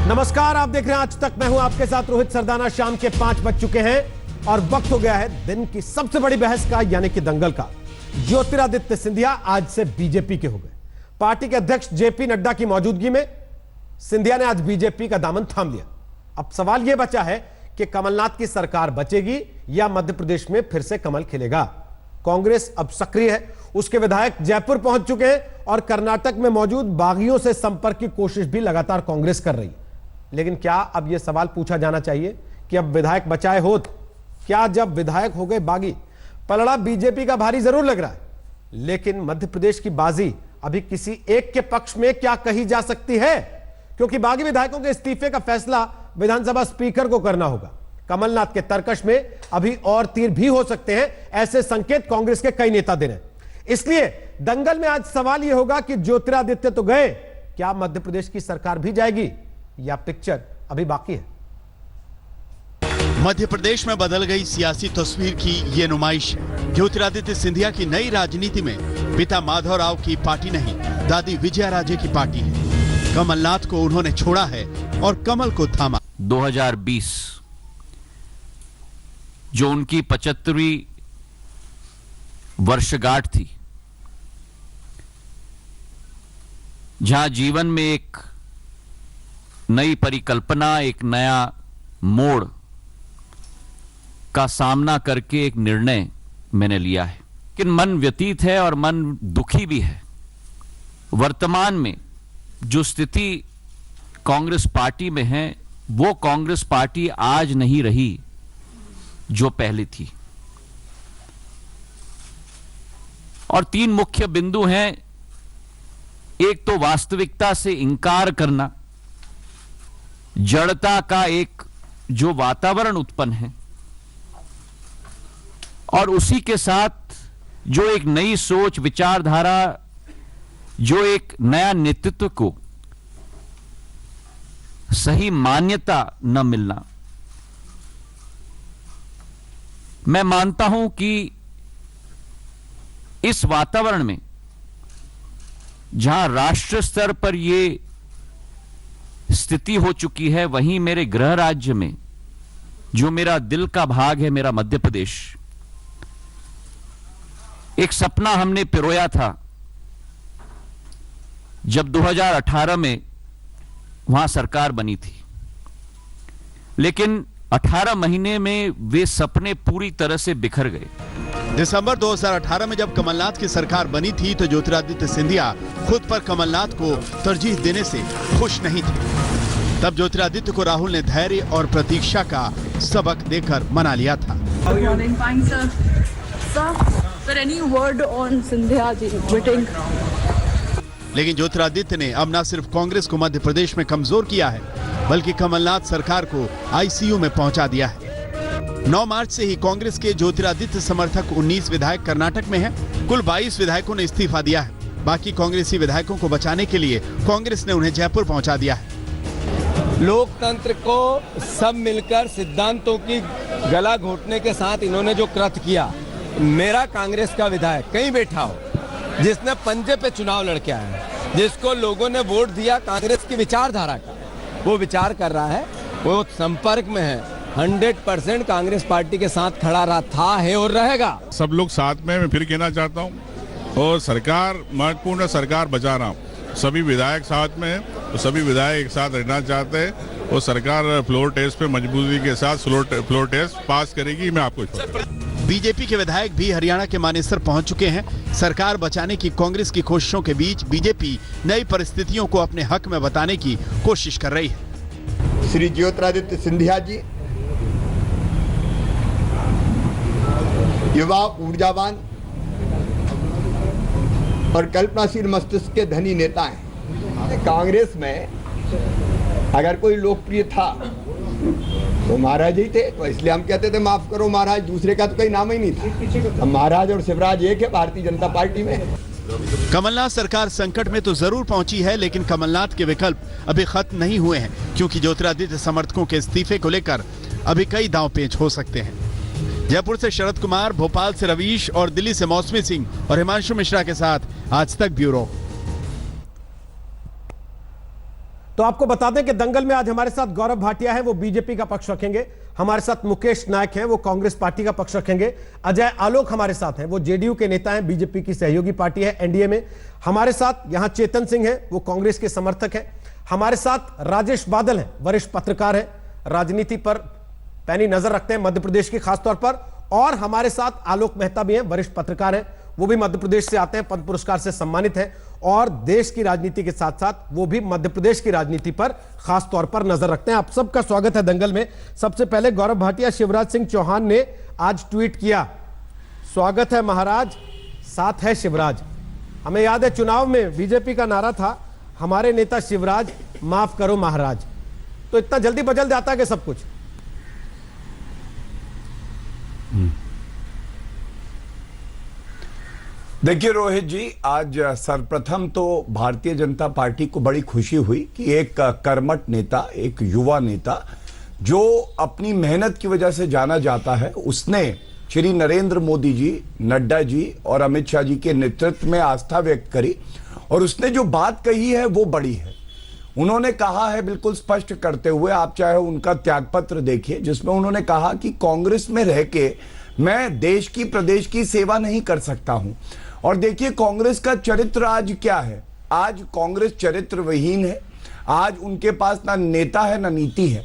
नमस्कार, आप देख रहे हैं आज तक। मैं हूं आपके साथ रोहित सरदाना। शाम के 5 बज चुके हैं और वक्त हो गया है दिन की सबसे बड़ी बहस का, यानी कि दंगल का। ज्योतिरादित्य सिंधिया आज से बीजेपी के हो गए। पार्टी के अध्यक्ष जेपी नड्डा की मौजूदगी में सिंधिया ने आज बीजेपी का दामन थाम लिया। अब सवाल यह बचा है कि कमलनाथ की सरकार बचेगी या मध्य प्रदेश में फिर से कमल खिलेगा। कांग्रेस अब सक्रिय है, उसके विधायक जयपुर पहुंच चुके हैं और कर्नाटक में मौजूद बागियों से संपर्क की कोशिश भी लगातार कांग्रेस कर रही है। लेकिन क्या अब यह सवाल पूछा जाना चाहिए कि अब विधायक बचाए होत, क्या जब विधायक हो गए बागी? पलड़ा बीजेपी का भारी जरूर लग रहा है, लेकिन मध्य प्रदेश की बाजी अभी किसी एक के पक्ष में क्या कही जा सकती है? क्योंकि बागी विधायकों के इस्तीफे का फैसला विधानसभा स्पीकर को करना होगा। कमलनाथ के तर्कश में अभी और तीर भी हो सकते हैं, ऐसे संकेत कांग्रेस के कई नेता दे रहे हैं। इसलिए दंगल में आज सवाल यह होगा कि ज्योतिरादित्य तो गए, क्या मध्य प्रदेश की सरकार भी जाएगी या पिक्चर अभी बाकी है? मध्य प्रदेश में बदल गई सियासी तस्वीर की ये नुमाइश है। ज्योतिरादित्य सिंधिया की नई राजनीति में पिता माधवराव की पार्टी नहीं, दादी विजयाराजे की पार्टी है। कमलनाथ को उन्होंने छोड़ा है और कमल को थामा। 2020 जो उनकी 75वीं वर्षगांठ थी, जहां जीवन में एक नई परिकल्पना, एक नया मोड़ का सामना करके एक निर्णय मैंने लिया है। लेकिन मन व्यतीत है और मन दुखी भी है। वर्तमान में जो स्थिति कांग्रेस पार्टी में है, वो कांग्रेस पार्टी आज नहीं रही जो पहले थी। और 3 मुख्य बिंदु हैं। एक तो वास्तविकता से इंकार करना, जड़ता का एक जो वातावरण उत्पन्न है, और उसी के साथ जो एक नई सोच, विचारधारा, जो एक नया नेतृत्व को सही मान्यता न मिलना। मैं मानता हूं कि इस वातावरण में, जहां राष्ट्र स्तर पर यह स्थिति हो चुकी है, वहीं मेरे गृह राज्य में जो मेरा दिल का भाग है, मेरा मध्य प्रदेश, एक सपना हमने पिरोया था जब 2018 में वहां सरकार बनी थी। लेकिन 18 महीने में वे सपने पूरी तरह से बिखर गए। दिसंबर 2018 में जब कमलनाथ की सरकार बनी थी तो ज्योतिरादित्य सिंधिया खुद पर कमलनाथ को तरजीह देने से खुश नहीं थे। तब ज्योतिरादित्य को राहुल ने धैर्य और प्रतीक्षा का सबक देकर मना लिया था। लेकिन ज्योतिरादित्य ने अब न सिर्फ कांग्रेस को मध्य प्रदेश में कमजोर किया है, बल्कि कमलनाथ सरकार को आईसीयू में पहुंचा दिया है। 9 मार्च से ही कांग्रेस के ज्योतिरादित्य समर्थक 19 विधायक कर्नाटक में हैं। कुल 22 विधायकों ने इस्तीफा दिया है। बाकी कांग्रेसी विधायकों को बचाने के लिए कांग्रेस ने उन्हें जयपुर पहुंचा दिया है। लोकतंत्र को सब मिलकर सिद्धांतों की गला घोटने के साथ इन्होंने जो कृत्य किया, मेरा कांग्रेस का विधायक कहीं बैठा हो, जिसने पंजे पे चुनाव लड़के आया, जिसको लोगों ने वोट दिया कांग्रेस की विचारधारा का, वो विचार कर रहा है, वो संपर्क में है, 100% कांग्रेस पार्टी के साथ खड़ा रहा था, है और रहेगा। सब लोग साथ में, मैं फिर कहना चाहता हूँ, और सरकार महत्वपूर्ण सरकार बचा रहा हूँ। सभी विधायक साथ में हैं, तो सभी विधायक एक साथ रहना चाहते हैं और सरकार फ्लोर टेस्ट पे मजबूती के साथ फ्लोर टेस्ट पास करेगी। मैं आपको बीजेपी के विधायक भी हरियाणा के मानेसर पहुंच चुके हैं। सरकार बचाने की कांग्रेस की कोशिशों के बीच बीजेपी नई परिस्थितियों को अपने हक में बताने की कोशिश कर रही है। श्री ज्योतिरादित्य सिंधिया जी युवा, ऊर्जावान और कल्पनाशील मस्तिष्क के धनी नेता हैं। कांग्रेस में अगर कोई लोकप्रिय था तो महाराज ही थे, तो इसलिए हम कहते थे माफ करो महाराज, दूसरे का तो कोई नाम ही नहीं था। अब महाराज और शिवराज एक है भारतीय जनता पार्टी में। कमलनाथ सरकार संकट में तो जरूर पहुंची है, लेकिन कमलनाथ के विकल्प अभी खत्म नहीं हुए हैं, क्योंकि ज्योतिरादित्य समर्थकों के इस्तीफे को लेकर अभी कई दांव पेच हो सकते हैं। जयपुर से शरद कुमार, भोपाल से रवीश और दिल्ली से मौसमी सिंह और हिमांशु मिश्रा के साथ आज तक ब्यूरो। तो आपको बता दें कि दंगल में आज हमारे साथ गौरव भाटिया है, वो बीजेपी का पक्ष रखेंगे। हमारे साथ मुकेश नायक हैं, वो कांग्रेस पार्टी का पक्ष रखेंगे। अजय आलोक हमारे साथ हैं, वो जेडीयू के नेता हैं, बीजेपी की सहयोगी पार्टी है एनडीए में। हमारे साथ यहां चेतन सिंह है, वो कांग्रेस के समर्थक है। हमारे साथ राजेश बादल हैं, वरिष्ठ पत्रकार है, राजनीति पर पैनी नजर रखते हैं मध्य प्रदेश की खासतौर पर। और हमारे साथ आलोक मेहता भी हैं, वरिष्ठ पत्रकार हैं, वो भी मध्य प्रदेश से आते हैं, पद्म पुरस्कार से सम्मानित हैं और देश की राजनीति के साथ साथ वो भी मध्य प्रदेश की राजनीति पर खास तौर पर नजर रखते हैं। आप सबका स्वागत है दंगल में। सबसे पहले गौरव भाटिया, शिवराज सिंह चौहान ने आज ट्वीट किया, स्वागत है महाराज, साथ है शिवराज। हमें याद है चुनाव में बीजेपी का नारा था, हमारे नेता शिवराज, माफ करो महाराज। तो इतना जल्दी बदल जाता है कि सब कुछ। देखिए रोहित जी, आज सर्वप्रथम तो भारतीय जनता पार्टी को बड़ी खुशी हुई कि एक कर्मठ नेता, एक युवा नेता जो अपनी मेहनत की वजह से जाना जाता है, उसने श्री नरेंद्र मोदी जी, नड्डा जी और अमित शाह जी के नेतृत्व में आस्था व्यक्त करी और उसने जो बात कही है वो बड़ी है। उन्होंने कहा है बिल्कुल स्पष्ट करते हुए, आप चाहे उनका त्यागपत्र देखिए, जिसमें उन्होंने कहा कि कांग्रेस में रह के मैं देश की, प्रदेश की सेवा नहीं कर सकता हूं। और देखिए कांग्रेस का चरित्र आज क्या है। आज कांग्रेस चरित्रविहीन है। आज उनके पास ना नेता है ना नीति है।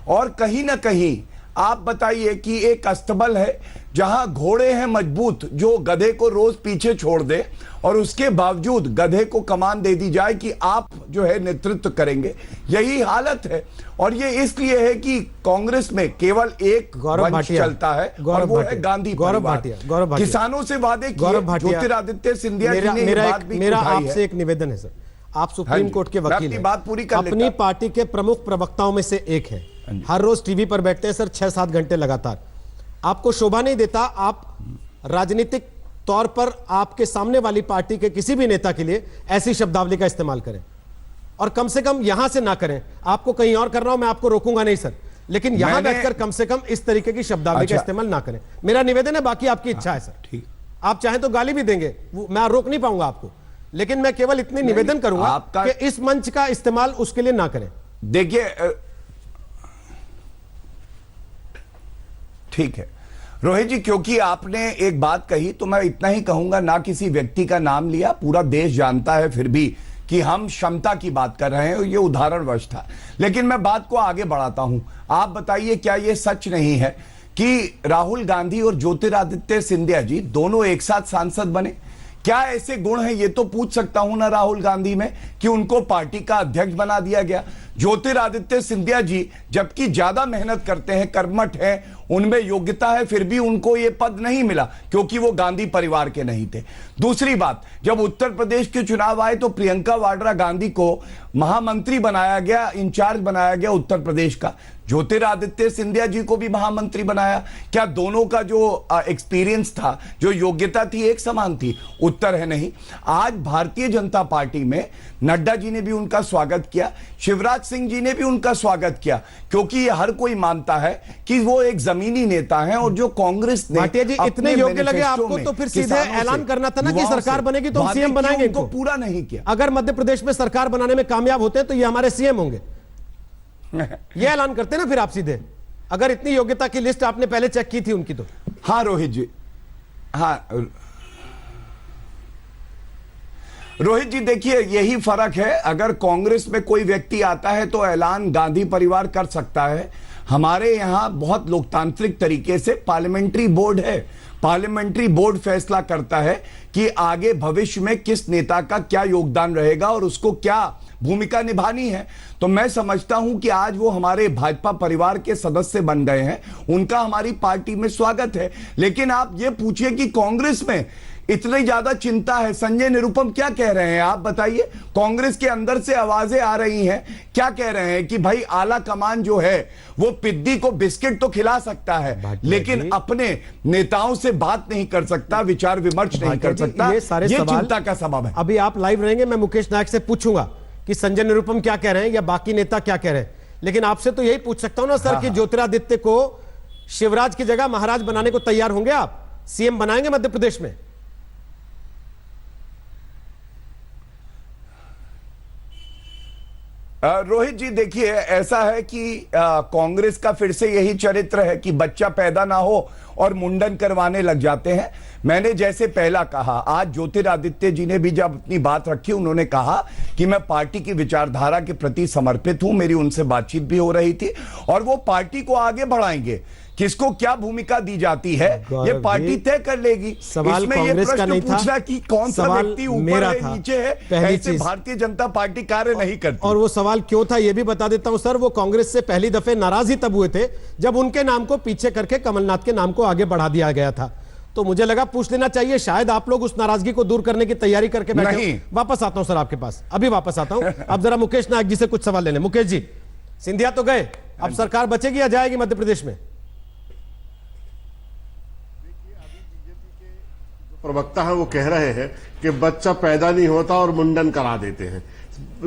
और कहीं ना कहीं आप बताइए कि एक अस्तबल है जहां घोड़े हैं मजबूत, जो गधे को रोज पीछे छोड़ दे और उसके बावजूद गधे को कमान दे दी जाए कि आप जो है नेतृत्व करेंगे, यही हालत है। और ये इसलिए है कि कांग्रेस में केवल एक वंश चलता है और वो है गांधी परिवार। किसानों से वादे किए ज्योतिरादित्य सिंधिया जी ने मेरा आपसे एक निवेदन है सर, आप सुप्रीम कोर्ट के वकील हैं, बात पूरी कर अपनी पार्टी के प्रमुख प्रवक्ताओं में से एक है, हर रोज टीवी पर बैठते हैं सर 6-7 घंटे लगातार। आपको शोभा नहीं देता आप राजनीतिक तौर पर आपके सामने वाली पार्टी के किसी भी नेता के लिए ऐसी शब्दावली का इस्तेमाल करें, और कम से कम यहां से ना करें। आपको कहीं और कर रहा हूं, मैं आपको रोकूंगा नहीं सर, लेकिन यहां बैठकर कम से कम इस तरीके की शब्दावली का इस्तेमाल ना करें। मेरा निवेदन है, बाकी आपकी इच्छा है सर। ठीक, आप चाहें तो गाली भी देंगे, मैं रोक नहीं पाऊंगा आपको, लेकिन मैं केवल इतनी निवेदन करूंगा कि इस मंच का इस्तेमाल उसके लिए ना करें। देखिए ठीक है रोहित जी, क्योंकि आपने एक बात कही तो मैं इतना ही कहूंगा, ना किसी व्यक्ति का नाम लिया, पूरा देश जानता है फिर भी कि हम क्षमता की बात कर रहे हैं, ये उदाहरणवश था। लेकिन मैं बात को आगे बढ़ाता हूं। आप बताइए, क्या यह सच नहीं है कि राहुल गांधी और ज्योतिरादित्य सिंधिया जी दोनों एक साथ सांसद बने? क्या ऐसे गुण हैं, ये तो पूछ सकता हूं ना राहुल गांधी में, कि उनको पार्टी का अध्यक्ष बना दिया गया? ज्योतिरादित्य सिंधिया जी जबकि ज्यादा मेहनत करते हैं, कर्मठ हैं, उनमें योग्यता है, फिर भी उनको यह पद नहीं मिला क्योंकि वो गांधी परिवार के नहीं थे। दूसरी बात, जब उत्तर प्रदेश के चुनाव आए तो प्रियंका वाड्रा गांधी को महामंत्री बनाया गया, इंचार्ज बनाया गया उत्तर प्रदेश का। ज्योतिरादित्य सिंधिया जी को भी महामंत्री बनाया। क्या दोनों का जो एक्सपीरियंस था, जो योग्यता थी, एक समान थी? उत्तर है नहीं। आज भारतीय जनता पार्टी में नड्डा जी ने भी उनका स्वागत किया, शिवराज सिंह जी ने भी उनका स्वागत किया, क्योंकि ये हर कोई मानता है कि वो एक जमीनी नेता हैं। और जो कांग्रेस ने भाटिया जी इतने योग्य लगे आपको, तो फिर सीधे ऐलान करना था ना कि सरकार बनेगी तो हम सीएम बनाएंगे। इनको पूरा नहीं किया। अगर मध्य प्रदेश में सरकार बनाने में कामयाब होते हैं तो ये हमारे सीएम होंगे, ये ऐलान करते ना फिर आप सीधे, अगर इतनी योग्यता की लिस्ट आपने पहले चेक की थी उनकी तो। हाँ रोहित जी, हाँ रोहित जी, देखिए यही फर्क है। अगर कांग्रेस में कोई व्यक्ति आता है तो ऐलान गांधी परिवार कर सकता है। हमारे यहां बहुत लोकतांत्रिक तरीके से पार्लियामेंट्री बोर्ड है। पार्लियामेंट्री बोर्ड फैसला करता है कि आगे भविष्य में किस नेता का क्या योगदान रहेगा और उसको क्या भूमिका निभानी है। तो मैं समझता हूं कि आज वो हमारे भाजपा परिवार के सदस्य बन गए हैं, उनका हमारी पार्टी में स्वागत है। लेकिन आप ये पूछिए कि कांग्रेस में इतनी ज्यादा चिंता है, संजय निरुपम क्या कह रहे हैं आप बताइए? कांग्रेस के अंदर से आवाजें आ रही हैं, क्या कह रहे हैं कि भाई आला कमान जो है वो पिद्दी को बिस्किट तो खिला सकता है लेकिन अपने नेताओं से बात नहीं कर सकता, विचार विमर्श नहीं कर सकता। ये सारे ये सवाल चिंता का सबब है। अभी आप लाइव रहेंगे, मैं मुकेश नायक से पूछूंगा कि संजय निरुपम क्या कह रहे हैं या बाकी नेता क्या कह रहे हैं, लेकिन आपसे तो यही पूछ सकता हूं ना सर कि ज्योतिरादित्य को शिवराज की जगह महाराज बनाने को तैयार होंगे आप? सीएम बनाएंगे मध्य प्रदेश में? रोहित जी देखिए, ऐसा है कि कांग्रेस का फिर से यही चरित्र है कि बच्चा पैदा ना हो और मुंडन करवाने लग जाते हैं। मैंने जैसे पहला कहा, आज ज्योतिरादित्य जी ने भी जब अपनी बात रखी, उन्होंने कहा कि मैं पार्टी की विचारधारा के प्रति समर्पित हूं, मेरी उनसे बातचीत भी हो रही थी और वो पार्टी को आगे बढ़ाएंगे। किसको क्या भूमिका दी जाती है ये पार्टी तय कर लेगी। सवाल इसमें कांग्रेस ये का नहीं था, पूछना कि कौन सा व्यक्ति ऊपर है नीचे है, ऐसे भारतीय जनता पार्टी कार्य नहीं करती। और वो सवाल क्यों था ये भी बता देता हूं सर। वो कांग्रेस से पहली दफे नाराज ही तब हुए थे जब उनके नाम को पीछे करके कमलनाथ के नाम को आगे बढ़ा दिया गया था। तो मुझे लगा पूछ लेना चाहिए, शायद आप लोग उस नाराजगी को दूर करने की तैयारी करके बैठे। वापस आता हूं सर आपके पास, अभी वापस आता हूं। अब जरा मुकेश नायक जी से कुछ सवाल लेने। मुकेश जी, सिंधिया तो गए, अब सरकार बचेगी या जाएगी मध्य प्रदेश में? प्रवक्ता है वो कह रहे हैं कि बच्चा पैदा नहीं होता और मुंडन करा देते हैं।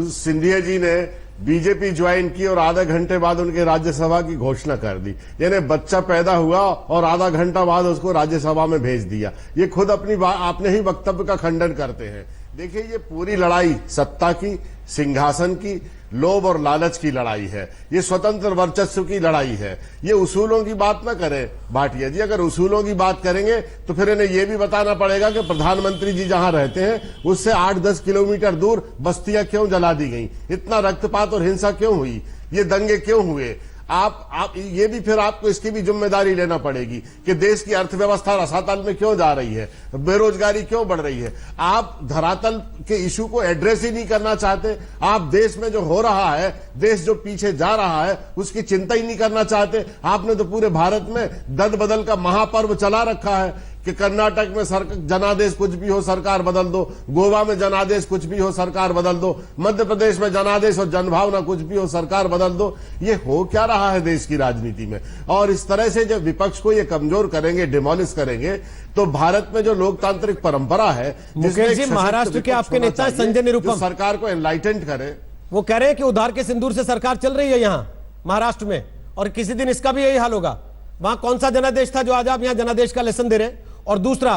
सिंधिया जी ने बीजेपी ज्वाइन की और आधा घंटे बाद उनके राज्यसभा की घोषणा कर दी, यानी बच्चा पैदा हुआ और आधा घंटा बाद उसको राज्यसभा में भेज दिया। ये खुद अपने ही वक्तव्य का खंडन करते हैं। देखिए, ये पूरी लड़ाई सत्ता की, सिंहासन की, लोभ और लालच की लड़ाई है। ये स्वतंत्र वर्चस्व की लड़ाई है। ये उसूलों की बात ना करें भाटिया जी। अगर उसूलों की बात करेंगे तो फिर इन्हें यह भी बताना पड़ेगा कि प्रधानमंत्री जी जहां रहते हैं उससे 8-10 किलोमीटर दूर बस्तियां क्यों जला दी गई, इतना रक्तपात और हिंसा क्यों हुई, ये दंगे क्यों हुए। आप ये भी फिर आपको इसकी भी जिम्मेदारी लेना पड़ेगी कि देश की अर्थव्यवस्था रसातल में क्यों जा रही है, बेरोजगारी क्यों बढ़ रही है। आप धरातल के इशू को एड्रेस ही नहीं करना चाहते। आप देश में जो हो रहा है, देश जो पीछे जा रहा है, उसकी चिंता ही नहीं करना चाहते। आपने तो पूरे भारत में दल बदल का महापर्व चला रखा है कि कर्नाटक में जनादेश कुछ भी हो सरकार बदल दो, गोवा में जनादेश कुछ भी हो सरकार बदल दो, मध्य प्रदेश में जनादेश और जनभावना कुछ भी हो सरकार बदल दो। ये हो क्या रहा है देश की राजनीति में। और इस तरह से जब विपक्ष को ये कमजोर करेंगे, डिमोलिश करेंगे, तो भारत में जो लोकतांत्रिक परंपरा है, मुकेश जी, महाराष्ट्र के आपके नेता संजय निरुपम सरकार को एनलाइटेंड करे, वो कह रहे हैं कि उधार के सिंदूर से सरकार चल रही है यहां महाराष्ट्र में, और किसी दिन इसका भी यही हाल होगा। वहां कौन सा जनादेश था जो आज आप यहां जनादेश का लेसन दे रहे हैं? और दूसरा,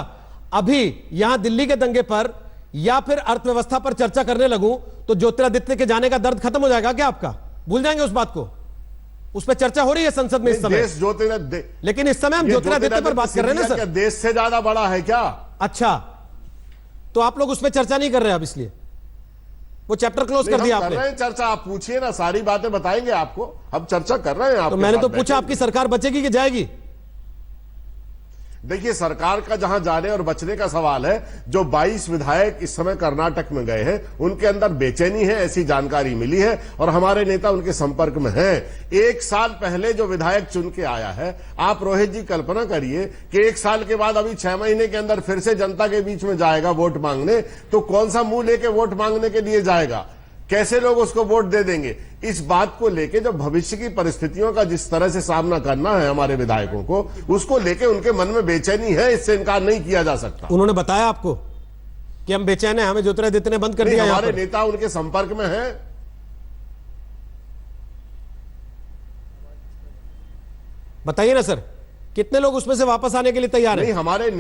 अभी यहां दिल्ली के दंगे पर या फिर अर्थव्यवस्था पर चर्चा करने लगूं तो ज्योतिरादित्य के जाने का दर्द खत्म हो जाएगा क्या आपका? भूल जाएंगे उस बात को? उस पर चर्चा हो रही है संसद में इस समय, लेकिन इस समय हम ज्योतिरादित्य पर बात कर रहे हैं ना सर। देश से ज्यादा बड़ा है क्या? अच्छा, तो आप लोग उस पर चर्चा नहीं कर रहे अब, इसलिए वो चैप्टर क्लोज कर दिया आपने। चर्चा आप पूछिए ना, सारी बातें बताएंगे आपको। हम चर्चा कर रहे हैं। तो मैंने तो पूछा आपकी सरकार बचेगी कि जाएगी? देखिए, सरकार का जहां जाने और बचने का सवाल है, जो 22 विधायक इस समय कर्नाटक में गए हैं उनके अंदर बेचैनी है, ऐसी जानकारी मिली है और हमारे नेता उनके संपर्क में हैं। 1 साल पहले जो विधायक चुन के आया है, आप रोहित जी कल्पना करिए कि 1 साल के बाद अभी 6 महीने के अंदर फिर से जनता के बीच में जाएगा वोट मांगने, तो कौन सा मुंह लेके वोट मांगने के लिए जाएगा? कैसे लोग उसको वोट दे देंगे? इस बात को लेके जो भविष्य की परिस्थितियों का जिस तरह से सामना करना है हमारे विधायकों को, उसको लेके उनके मन में बेचैनी है, इससे इनकार नहीं किया जा सकता। उन्होंने बताया आपको कि हम बेचैन हैं, हमें ज्योतिरादित्य ने बंद कर दिया? हमारे नेता उनके संपर्क में हैं। बताइए ना सर, कितने लोग उसमें से वापस आने के लिए तैयार हैं? नहीं, हमारे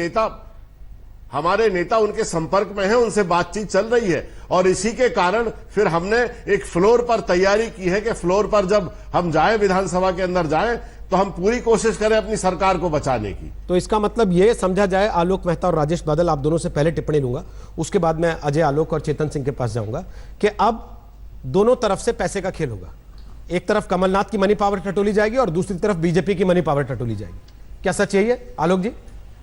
नेता उनके संपर्क में हैं, उनसे बातचीत चल रही है और इसी के कारण फिर हमने एक फ्लोर पर तैयारी की है कि फ्लोर पर जब हम जाएं, विधानसभा के अंदर जाएं, तो हम पूरी कोशिश करें अपनी सरकार को बचाने की। तो इसका मतलब यह समझा जाए, आलोक मेहता और राजेश बादल, आप दोनों से पहले टिप्पणी लूंगा, उसके बाद मैं अजय आलोक और चेतन सिंह के पास जाऊंगा, कि अब दोनों तरफ से पैसे का खेल होगा। एक तरफ कमलनाथ की मनी पावर टटोली जाएगी और दूसरी तरफ बीजेपी की मनी पावर टटोली जाएगी। क्या सच यही है आलोक जी?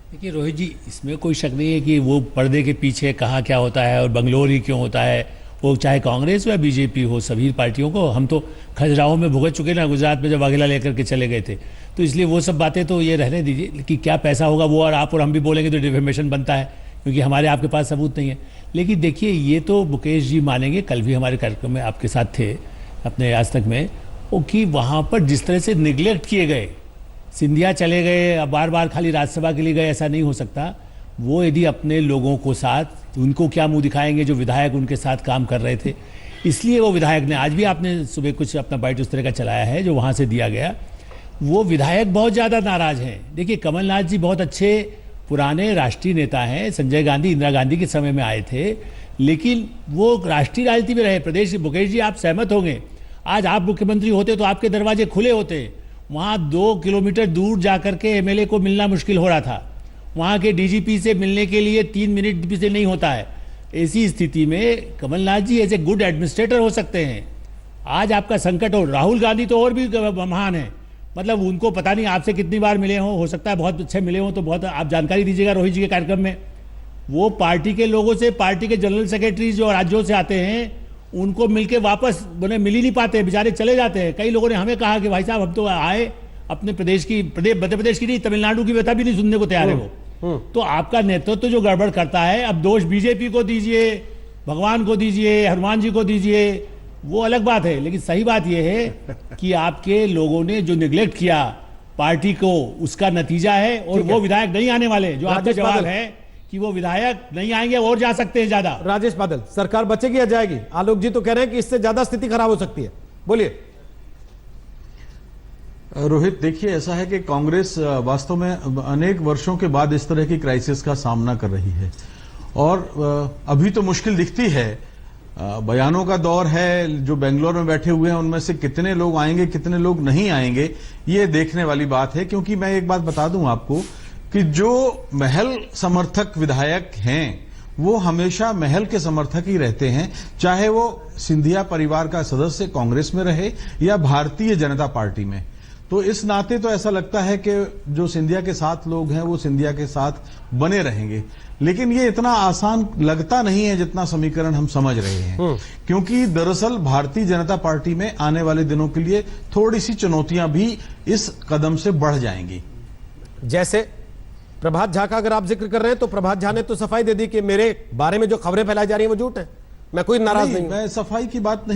देखिए रोहित जी, इसमें कोई शक नहीं है कि वो पर्दे के पीछे कहाँ क्या होता है और बंगलोर ही क्यों होता है, वो चाहे कांग्रेस हो या बीजेपी हो, सभी पार्टियों को हम तो खजुराहो में भुगत चुके ना, गुजरात में जब वाघेला लेकर के चले गए थे। तो इसलिए वो सब बातें तो ये रहने दीजिए कि क्या पैसा होगा वो और आप और हम भी बोलेंगे तो डिफेमेशन बनता है, क्योंकि हमारे आपके पास सबूत नहीं है। लेकिन देखिए, ये तो मुकेश जी मानेंगे, कल भी हमारे कार्यक्रम में आपके साथ थे अपने आज तक में, वो कि वहाँ पर जिस तरह से निगलेक्ट किए गए, सिंधिया चले गए, बार बार खाली राज्यसभा के लिए गए, ऐसा नहीं हो सकता। वो यदि अपने लोगों को साथ, उनको क्या मुंह दिखाएंगे जो विधायक उनके साथ काम कर रहे थे। इसलिए वो विधायक ने, आज भी आपने सुबह कुछ अपना बाइट उस तरह का चलाया है जो वहाँ से दिया गया, वो विधायक बहुत ज़्यादा नाराज़ हैं। देखिए, कमलनाथ जी बहुत अच्छे पुराने राष्ट्रीय नेता हैं, संजय गांधी, इंदिरा गांधी के समय में आए थे, लेकिन वो राष्ट्रीय राजनीति में रहे। प्रदेश, मुकेश जी आप सहमत होंगे, आज आप मुख्यमंत्री होते तो आपके दरवाजे खुले होते। वहां 2 किलोमीटर दूर जाकर के एमएलए को मिलना मुश्किल हो रहा था। वहां के डीजीपी से मिलने के लिए 3 मिनट भी से नहीं होता है। ऐसी स्थिति में कमलनाथ जी एज ए गुड एडमिनिस्ट्रेटर हो सकते हैं। आज आपका संकट हो, राहुल गांधी तो और भी महान है, मतलब उनको पता नहीं आपसे कितनी बार मिले हों, हो सकता है बहुत अच्छे मिले हों, तो बहुत आप जानकारी दीजिएगा रोहित जी के कार्यक्रम में। वो पार्टी के लोगों से, पार्टी के जनरल सेक्रेटरी जो राज्यों से आते हैं उनको मिलके वापस उन्हें मिल ही नहीं पाते, बेचारे चले जाते हैं। कई लोगों ने हमें कहा कि भाई साहब हम तो आए अपने प्रदेश की, मध्य प्रदेश की नहीं, तमिलनाडु की व्यथा भी नहीं सुनने को तैयार है वो। तो आपका नेतृत्व जो गड़बड़ करता है, अब दोष बीजेपी को दीजिए, भगवान को दीजिए, हनुमान जी को दीजिए, वो अलग बात है। लेकिन सही बात यह है कि आपके लोगों ने जो निगलेक्ट किया पार्टी को, उसका नतीजा है। और वो विधायक नहीं आने वाले, जो आपका जवाब है कि वो विधायक नहीं आएंगे और जा सकते हैं ज्यादा। राजेश बादल, सरकार बचेगी या जाएगी? आलोक जी तो कह रहे हैं कि इससे ज्यादा स्थिति खराब हो सकती है, बोलिए। रोहित, देखिए ऐसा है कि कांग्रेस वास्तव में अनेक वर्षों के बाद इस तरह की क्राइसिस का सामना कर रही है और अभी तो मुश्किल दिखती है। बयानों का दौर है, जो बेंगलोर में बैठे हुए हैं उनमें से कितने लोग आएंगे कितने लोग नहीं आएंगे ये देखने वाली बात है। क्योंकि मैं एक बात बता दूं आपको कि जो महल समर्थक विधायक हैं वो हमेशा महल के समर्थक ही रहते हैं, चाहे वो सिंधिया परिवार का सदस्य कांग्रेस में रहे या भारतीय जनता पार्टी में। तो इस नाते तो ऐसा लगता है कि जो सिंधिया के साथ लोग हैं वो सिंधिया के साथ बने रहेंगे। लेकिन ये इतना आसान लगता नहीं है जितना समीकरण हम समझ रहे हैं, क्योंकि दरअसल भारतीय जनता पार्टी में आने वाले दिनों के लिए थोड़ी सी चुनौतियां भी इस कदम से बढ़ जाएंगी। जैसे प्रभात झा का अगर आप जिक्र कर रहे हैं तो प्रभात झा ने तो सफाई दे दी कि मेरे बारे में जो खबरें फैलाई जा रही है वो झूठ है, मैं कोई नाराज नहीं। मैं सफाई की बात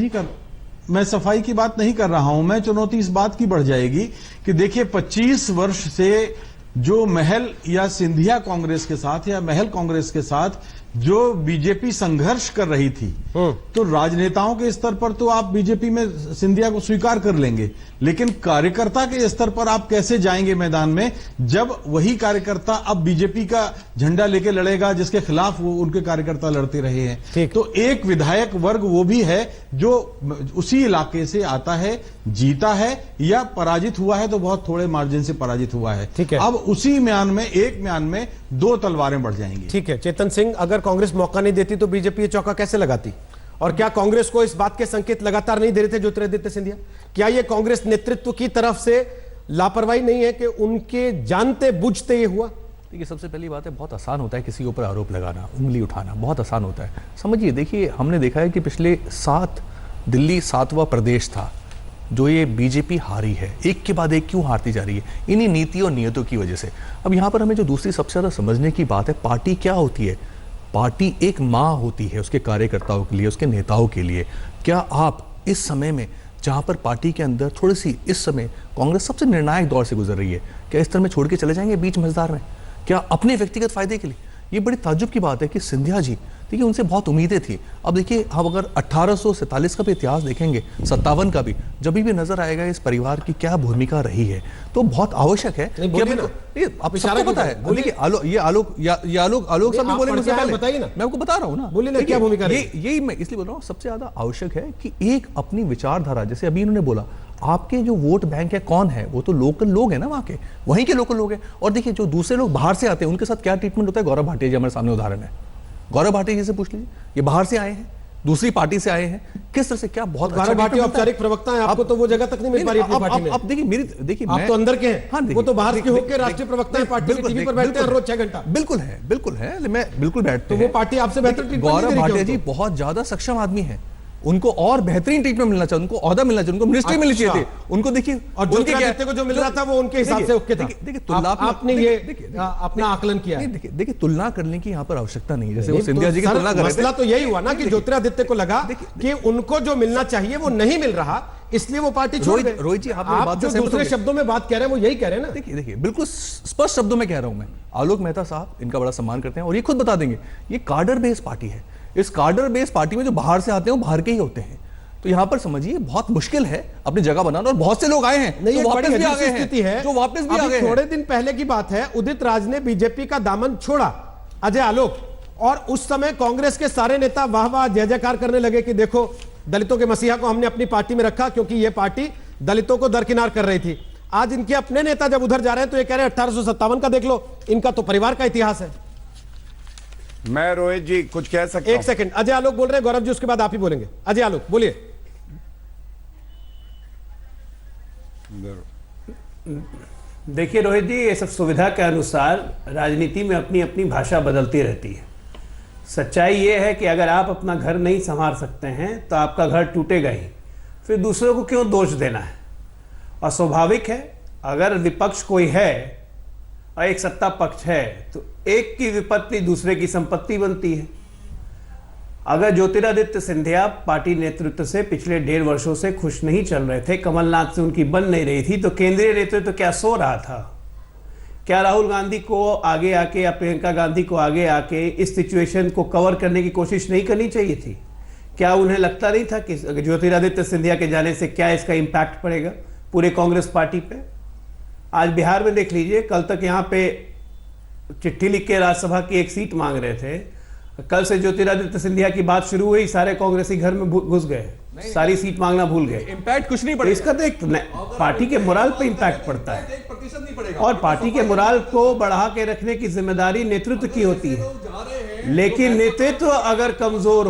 नहीं कर रहा हूं। मैं चुनौती इस बात की बढ़ जाएगी कि देखिए 25 वर्ष से जो महल या सिंधिया कांग्रेस के साथ या महल कांग्रेस के साथ जो बीजेपी संघर्ष कर रही थी, तो राजनेताओं के स्तर पर तो आप बीजेपी में सिंधिया को स्वीकार कर लेंगे, लेकिन कार्यकर्ता के स्तर पर आप कैसे जाएंगे मैदान में जब वही कार्यकर्ता अब बीजेपी का झंडा लेके लड़ेगा जिसके खिलाफ वो उनके कार्यकर्ता लड़ते रहे हैं। तो एक विधायक वर्ग वो भी है जो उसी इलाके से आता है, जीता है या पराजित हुआ है तो बहुत थोड़े मार्जिन से पराजित हुआ है। अब उसी म्यान में, एक म्यान में 2 तलवारें बढ़ जाएंगी। ठीक है चेतन सिंह, अगर कांग्रेस मौका नहीं देती तो बीजेपी ये चौका कैसे लगाती? और क्या कांग्रेस को इस बात के संकेत लगातार नहीं दे रहे थे ज्योतिरादित्य सिंधिया? क्या ये कांग्रेस नेतृत्व की तरफ से लापरवाही नहीं है कि उनके जानते बुझते ये हुआ? देखिए, सबसे पहली बात है, बहुत आसान होता है किसी के ऊपर आरोप लगाना, उंगली उठाना बहुत आसान होता है। समझिए, देखिए हमने देखा है कि पिछले 7 दिल्ली 7वां प्रदेश था जो ये बीजेपी हारी है, एक के बाद एक क्यों हारती जा रही है? इन्हीं नीति और नियतों की वजह से। अब यहाँ पर हमें जो दूसरी सबसे ज़्यादा समझने की बात है, पार्टी क्या होती है? पार्टी एक माँ होती है उसके कार्यकर्ताओं के लिए, उसके नेताओं के लिए। क्या आप इस समय में, जहाँ पर पार्टी के अंदर थोड़ी सी इस समय कांग्रेस सबसे निर्णायक दौर से गुजर रही है, क्या इस तरह में छोड़ के चले जाएंगे बीच मझदार में? क्या अपने व्यक्तिगत फायदे के लिए? ये बड़ी ताज्जुब की बात है कि सिंधिया जी, देखिए उनसे बहुत उम्मीदें थी। अब देखिए, हम अगर 1847 का भी इतिहास देखेंगे, 57 का भी, जब भी नजर आएगा इस परिवार की क्या भूमिका रही है, तो बहुत आवश्यक है कि अब सबको पता है। देखिए आलोक साहब बोले मुझसे पहले, बताइए ना, मैं आपको बता रहा हूँ ना, बोलिए ना क्या भूमिका रही। यही मैं इसलिए बोल रहा हूँ, सबसे ज्यादा आवश्यक है कि एक अपनी विचारधारा, जैसे अभी इन्होंने बोला, आपके जो वोट बैंक है कौन है? वो तो लोकल लोग हैं ना, वहां के, वहीं के लोकल लोग हैं। और देखिए, जो दूसरे लोग बाहर से आते हैं उनके साथ क्या ट्रीटमेंट होता है? गौरव भाटिया जी हमारे सामने उदाहरण है। गौरव भाटिया जी से पूछ लीजिए, ये बाहर से आए हैं, दूसरी पार्टी से आए हैं, किस तरह से क्या बहुत गौरव भाटिया औपचारिक प्रवक्ता है, आपको तो वो जगह तक नहीं मिल पा रही अपनी पार्टी में। अब देखिए आप तो अंदर के हैं, वो तो बाहर के होकर राष्ट्रीय प्रवक्ता है, पार्टी के टीवी पर बैठते हैं रोज 6 घंटा। बिल्कुल है, मैं बिल्कुल बैठते हैं। तो वो पार्टी आपसे बेहतर। गौरव भाटिया जी बहुत ज्यादा सक्षम आदमी है, उनको और बेहतरीन ट्रीटमें मिलना चाहिए, उनको ओहदा मिलना चाहिए, उनको मिनिस्ट्री मिलनी चाहिए थी। उनको देखिए, और उनके को जो मिल रहा था वो उनके हिसाब से ओके था। देखिए तुलना, आपने ये अपना आकलन किया है। देखिए तुलना करने की यहाँ पर आवश्यकता नहीं है। जैसे वो सिंधिया जी की तुलना कर रहे थे, मसला तो यही हुआ ना कि ज्योतिरादित्य को लगा कि उनको जो मिलना चाहिए वो नहीं मिल रहा, इसलिए वो पार्टी छोड़ गए। रोहित जी, आप जो दूसरे शब्दों में बात कह रहे हैं वो यही कह रहे हैं ना। देखिए बिल्कुल स्पष्ट शब्दों में कह रहा हूं मैं। आलोक मेहता साहब, इनका बड़ा सम्मान करते हैं और ये खुद बता देंगे, ये कार्डर बेस्ड पार्टी है। इस कार्डर बेस्ड पार्टी में जो बाहर से आते हैं वो बाहर के ही होते हैं। तो यहां पर समझिए बहुत मुश्किल है अपनी जगह बनाना, और बहुत से लोग आए हैं नहीं, तो वापस भी आ गए स्थिति है, जो वापस भी आ गए। थोड़े दिन पहले की बात है, उदित राज ने बीजेपी का दामन छोड़ा, अजय आलोक, और उस समय कांग्रेस के सारे नेता वाह वाह जय जयकार करने लगे कि देखो दलितों के मसीहा को हमने अपनी पार्टी में रखा क्योंकि यह पार्टी दलितों को दरकिनार कर रही थी। आज इनके अपने नेता जब उधर जा रहे हैं तो ये कह रहे हैं 1857 का देख लो, इनका तो परिवार का इतिहास है। मैं रोहित जी कुछ कह सकता हूं? एक सेकंड, अजय आलोक बोल रहे हैं, गौरव जी उसके बाद आप ही बोलेंगे। अजय आलोक बोलिए। देखिए रोहित जी, ये सब सुविधा के अनुसार राजनीति में अपनी अपनी भाषा बदलती रहती है। सच्चाई ये है कि अगर आप अपना घर नहीं संभाल सकते हैं तो आपका घर टूटेगा ही, फिर दूसरों को क्यों दोष देना है। और स्वाभाविक है, अगर विपक्ष कोई है और एक सत्ता पक्ष है तो एक की विपत्ति दूसरे की संपत्ति बनती है। अगर ज्योतिरादित्य सिंधिया पार्टी नेतृत्व से पिछले 1.5 वर्षों से खुश नहीं चल रहे थे, कमलनाथ से उनकी बन नहीं रही थी, तो केंद्रीय नेतृत्व क्या सो रहा था? क्या राहुल गांधी को आगे आके या प्रियंका गांधी को आगे आके इस सिचुएशन को कवर करने की कोशिश नहीं करनी चाहिए थी? क्या उन्हें लगता नहीं था कि ज्योतिरादित्य सिंधिया के जाने से क्या इसका इम्पैक्ट पड़ेगा पूरे कांग्रेस पार्टी पे? आज बिहार में देख लीजिए, कल तक यहाँ पे चिट्ठी लिख के राज्यसभा की एक सीट मांग रहे थे, कल से ज्योतिरादित्य सिंधिया की बात शुरू हुई, सारे कांग्रेसी घर में घुस गए, सारी सीट मांगना भूल गए। इम्पैक्ट कुछ नहीं पड़ेगा, इसका तो एक पार्टी के मोराल पे इम्पैक्ट पड़ता है और पार्टी के मोराल को बढ़ा के रखने की जिम्मेदारी नेतृत्व की होती है। लेकिन नेतृत्व अगर कमजोर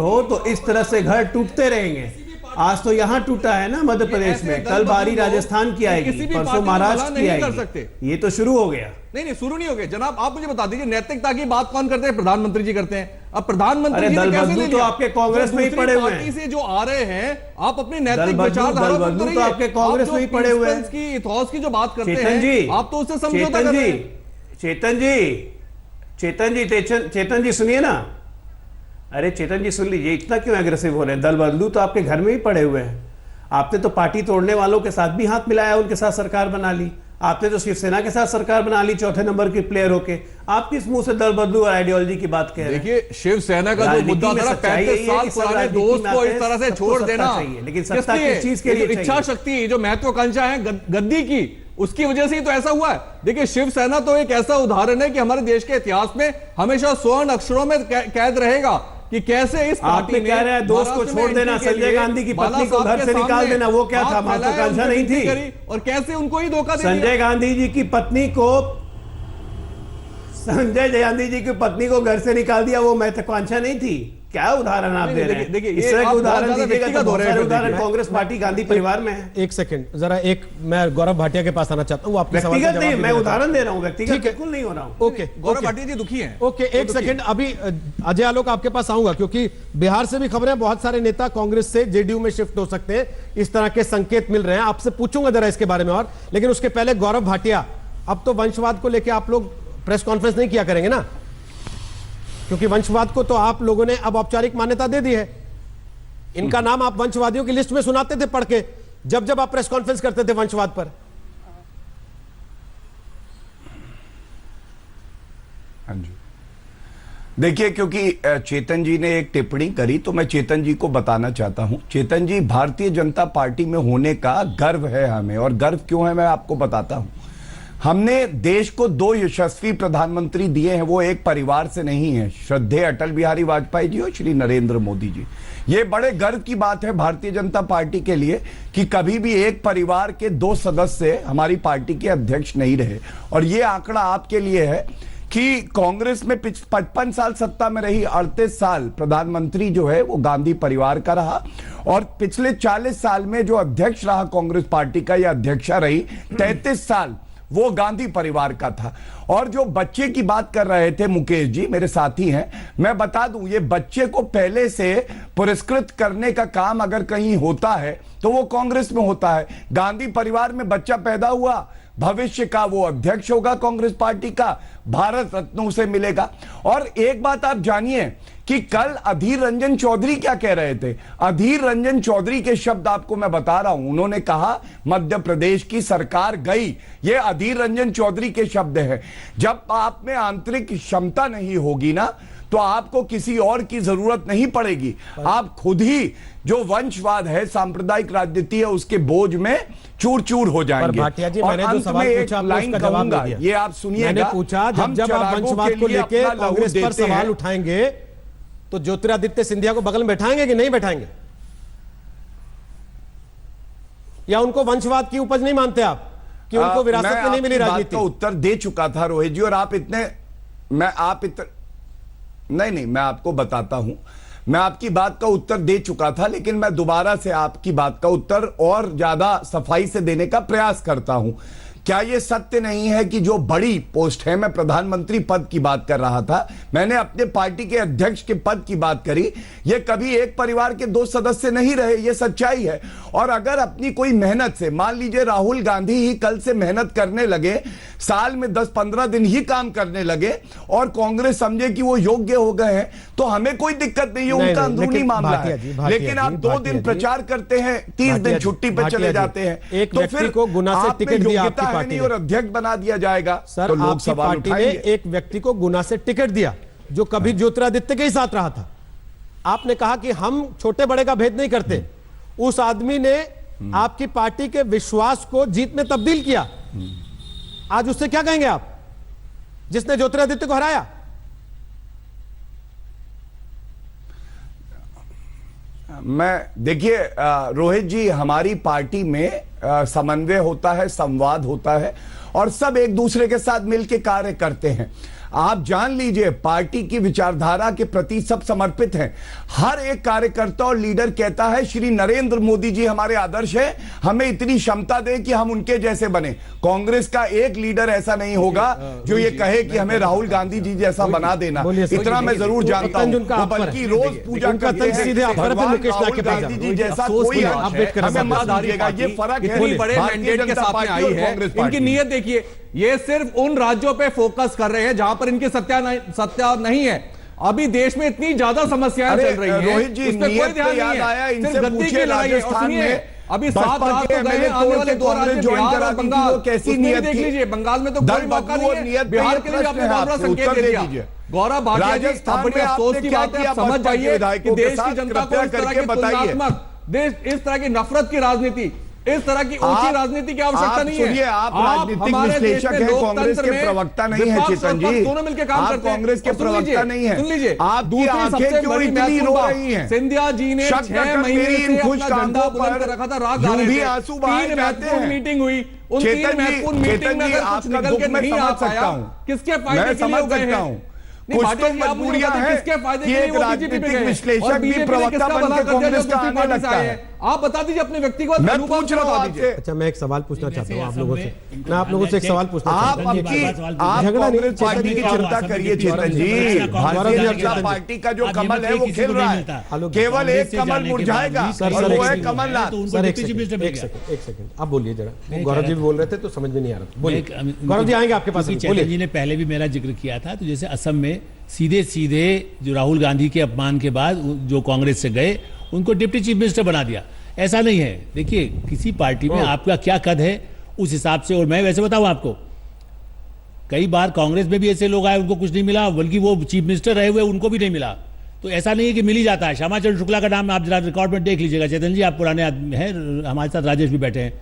हो तो इस तरह से घर टूटते रहेंगे। आज तो यहां टूटा है ना मध्य प्रदेश में, कल बारी राजस्थान की आएगी, परसों महाराष्ट्र की आएगी। ये तो शुरू हो गया। नहीं शुरू नहीं हो गया जनाब। आप मुझे बता दीजिए, नैतिकता की बात कौन करते हैं? प्रधानमंत्री जी करते हैं। अब प्रधानमंत्री जी दल बदलू तो आपके कांग्रेस में ही पड़े हुए हैं, से जो आ रहे हैं, आप अपनी नैतिक विचारधारा तो आपके कांग्रेस में ही पड़े हुए हैं। की इथॉस की जो बात करते हैं, आप तो उससे समझौता कर रहे हैं। चेतन जी सुनिए ना। अरे चेतन जी सुन लीजिए, इतना क्यों एग्रेसिव हो रहे हैं? दल बदलू तो आपके घर में ही पड़े हुए हैं। आपने तो पार्टी तोड़ने वालों के साथ भी हाथ मिलाया, उनके साथ सरकार बना ली। आपने तो शिवसेना के साथ सरकार बना ली, चौथे नंबर की प्लेयर होके। आप किस मुंह से दल बदलू और आइडियोलॉजी की बात कह रहे हैं? देखिए, शिवसेना का जो मुद्दा था, 35 साल पुराने दोस्त को इस तरह से छोड़ देना, लेकिन सत्ता किस चीज के लिए? इच्छा शक्ति, जो महत्वाकांक्षा है गद्दी की, उसकी वजह से ही तो ऐसा हुआ है। देखिए, शिवसेना तो एक ऐसा उदाहरण है कि हमारे देश के इतिहास में हमेशा स्वर्ण अक्षरों में कैद रहेगा कि कैसे इस पार्टी ने कह रहे हैं दोस्त को छोड़ देना, संजय गांधी की पत्नी को घर से निकाल देना, वो क्या था? महत्वाकांक्षा नहीं थी? और कैसे उनको ही धोखा दे दिया? संजय गांधी जी की पत्नी को घर से निकाल दिया, वो महत्वाकांक्षा नहीं थी? क्या उदाहरण आप दे रहे हैं? देखिए, इस तरह के उदाहरण दीजिएगा तो बहुत सारे उदाहरण कांग्रेस पार्टी गांधी परिवार में है। एक सेकंड जरा, मैं गौरव भाटिया के पास आना चाहता हूं। आपके सवाल व्यक्तिगत नहीं, मैं उदाहरण दे रहा हूं, व्यक्तिगत बिल्कुल नहीं हो रहा हूं। ओके, गौरव भाटिया जी दुखी हैं। ओके, एक सेकंड, अभी अजय आलोक आपके पास आऊंगा क्योंकि बिहार से भी खबरें, बहुत सारे नेता कांग्रेस से जेडीयू में शिफ्ट हो सकते हैं, इस तरह के संकेत मिल रहे हैं। आपसे पूछूंगा जरा इसके बारे में और, लेकिन उसके पहले गौरव भाटिया, अब तो वंशवाद को लेकर आप लोग प्रेस कॉन्फ्रेंस नहीं किया करेंगे ना, क्योंकि वंशवाद को तो आप लोगों ने अब औपचारिक मान्यता दे दी है। इनका नाम आप वंशवादियों की लिस्ट में सुनाते थे पढ़ के, जब आप प्रेस कॉन्फ्रेंस करते थे वंशवाद पर। हाँ जी, देखिए, क्योंकि चेतन जी ने एक टिप्पणी करी तो मैं चेतन जी को बताना चाहता हूं। चेतन जी, भारतीय जनता पार्टी में होने का गर्व है हमें, और गर्व क्यों है मैं आपको बताता हूं। हमने देश को 2 यशस्वी प्रधानमंत्री दिए हैं, वो एक परिवार से नहीं है, श्रद्धेय अटल बिहारी वाजपेयी जी और श्री नरेंद्र मोदी जी। ये बड़े गर्व की बात है भारतीय जनता पार्टी के लिए कि कभी भी एक परिवार के 2 सदस्य हमारी पार्टी के अध्यक्ष नहीं रहे। और ये आंकड़ा आपके लिए है कि कांग्रेस में 55 साल सत्ता में रही, 38 साल प्रधानमंत्री जो है वो गांधी परिवार का रहा, और पिछले 40 साल में जो अध्यक्ष रहा कांग्रेस पार्टी का या अध्यक्षा रही, 33 साल वो गांधी परिवार का था। और जो बच्चे की बात कर रहे थे मुकेश जी, मेरे साथी हैं, मैं बता दूं, ये बच्चे को पहले से पुरस्कृत करने का काम अगर कहीं होता है तो वो कांग्रेस में होता है। गांधी परिवार में बच्चा पैदा हुआ, भविष्य का वो अध्यक्ष होगा कांग्रेस पार्टी का, भारत रत्न उसे मिलेगा। और एक बात आप जानिए कि कल अधीर रंजन चौधरी क्या कह रहे थे। अधीर रंजन चौधरी के शब्द आपको मैं बता रहा हूं, उन्होंने कहा मध्य प्रदेश की सरकार गई, ये अधीर रंजन चौधरी के शब्द हैं। जब आप में आंतरिक क्षमता नहीं होगी ना, तो आपको किसी और की जरूरत नहीं पड़ेगी। आप खुद ही जो वंशवाद है, सांप्रदायिक राजनीति है, उसके बोझ में चूर चूर हो जाएंगे। भाटिया जी, मैंने जो सवाल पूछा आपने उसका जवाब नहीं दिया। ये आप सुनिएगा, मैंने पूछा जब आप वंशवाद को लेकर कांग्रेस पर सवाल उठाएंगे तो ज्योतिरादित्य सिंधिया को बगल में बैठाएंगे कि नहीं बैठाएंगे? या उनको वंशवाद की उपज नहीं मानते आप कि उनको विरासत में नहीं मिली राजनीति? का उत्तर दे चुका था रोहित जी, और आप इतने नहीं, मैं आपको बताता हूं, मैं आपकी बात का उत्तर दे चुका था, लेकिन मैं दोबारा से आपकी बात का उत्तर और ज्यादा सफाई से देने का प्रयास करता हूं। क्या यह सत्य नहीं है कि जो बड़ी पोस्ट है, मैं प्रधानमंत्री पद की बात कर रहा था, मैंने अपने पार्टी के अध्यक्ष के पद की बात करी, ये कभी एक परिवार के 2 सदस्य नहीं रहे, ये सच्चाई है। और अगर अपनी कोई मेहनत से, मान लीजिए राहुल गांधी ही कल से मेहनत करने लगे, साल में 10-15 दिन ही काम करने लगे और कांग्रेस समझे कि वो योग्य हो गए हैं, तो हमें कोई दिक्कत नहीं है, उनका अंदरूनी मामला है। लेकिन आप 2 दिन प्रचार करते हैं, 30 दिन छुट्टी पर चले जाते हैं, एक व्यक्ति को गुना से टिकट दिया आपकी पार्टी ने और अध्यक्ष बना दिया जाएगा, सर, तो लोग आपकी सवाल पार्टी ने एक व्यक्ति को गुना से टिकट दिया जो कभी ज्योतिरादित्य के ही साथ रहा था। आपने कहा कि हम छोटे बड़े का भेद नहीं करते। उस आदमी ने आपकी पार्टी के विश्वास को जीत में तब्दील किया। आज उससे क्या कहेंगे आप, जिसने ज्योतिरादित्य को हराया? देखिए रोहित जी, हमारी पार्टी में समन्वय होता है, संवाद होता है और सब एक दूसरे के साथ मिलकर कार्य करते हैं। आप जान लीजिए, पार्टी की विचारधारा के प्रति सब समर्पित हैं। हर एक कार्यकर्ता और लीडर कहता है श्री नरेंद्र मोदी जी हमारे आदर्श है, हमें इतनी क्षमता दे कि हम उनके जैसे बने। कांग्रेस का एक लीडर ऐसा नहीं होगा जो ये कहे कि हमें राहुल गांधी जी जैसा बना देना। इतना मैं जरूर जानता हूं, बल्कि रोज पूजा करते हैं राहुल गांधी जी जैसा कोई हमें मत दीजिएगा। ये फर्क है, बड़े मैंडेट के साथ में आई है। इनकी नीयत देखिए, ये सिर्फ उन राज्यों पे फोकस कर रहे हैं जहां पर इनकी सत्ता नहीं है। अभी देश में इतनी ज्यादा समस्याएं चल रही हैं, रोहित जी, उस पर कोई ध्यान नहीं है। सिर्फ गद्दी की लड़ाई है। और सुनिए, अभी 7 रात को गए, आने वाले 2 राज्य बिहार और बंगाल, कैसी नीयत देख लीजिए। बंगाल में तो कोई मौका नहीं है, बिहार के लिए आपने बहुत बड़ा संकेत दे दिया। गौरव भाटिया जी, बड़े अफसोस की बात है, आप समझ जाइए कि देश की जनता को इस तरह की तुलनात्मक, इस तरह की नफरत की राजनीति, इस तरह की ऊंची राजनीति की आवश्यकता नहीं है। आप राजनीतिक विश्लेषक हैं, कांग्रेस के प्रवक्ता नहीं है चेतन जी, दोनों मिलकर काम करते हैं। कांग्रेस के प्रवक्ता नहीं है। सुन लीजिए, आपकी आंखें क्यों इतनी रो रही हैं? सिंधिया जी ने 6 महीने से अपना झंडा बुलंद कर रखा था, राग गा रहे थे। आंसू बहाए जाते हैं। मीटिंग हुई, उन 3 महत्वपूर्ण मीटिंग में अगर कुछ निकल के नहीं आ पाया, किसके फायदे के लिए गए हैं? कुछ तो मजबूरियां हैं कि एक राजनीतिक विश्लेषक भी प्रवक्ता बनकर कांग्रेस का आने लगता है। आप बता दीजिए अपने व्यक्तिगत मैं पूछ रहा हूं आपसे। अच्छा, मैं एक सवाल पूछना चाहता हूं आप लोगों से। मैं आप लोगों से एक सवाल पूछना चाहता हूं। आप कांग्रेस पार्टी की चिंता करिए चेतन जी, भारतीय जनता पार्टी का जो कमल है वो खिल रहा है, केवल एक कमल मुरझाएगा और वो है कमलनाथ। सर एक सेकंड आप बोलिए जरा। गौरव जी भी बोल रहे थे तो समझ में नहीं आ रहा। बोलिए गौरव जी, आएंगे आपके पास। चेतन जी ने पहले भी मेरा जिक्र किया था, तो जैसे असम में सीधे सीधे जो राहुल गांधी के अपमान के बाद जो कांग्रेस से गए, उनको डिप्टी चीफ मिनिस्टर बना दिया। ऐसा नहीं है। देखिए, किसी पार्टी में आपका क्या कद है उस हिसाब से। और मैं वैसे बताऊं आपको, कई बार कांग्रेस में भी ऐसे लोग आए, उनको कुछ नहीं मिला, बल्कि वो चीफ मिनिस्टर रहे हुए उनको भी नहीं मिला। तो ऐसा नहीं है कि मिल ही जाता है। श्यामाचरण शुक्ला का नाम आप जरा रिकॉर्ड में देख लीजिएगा। चेतन जी, आप पुराने आदमी हैं, हमारे साथ राजेश भी बैठे हैं।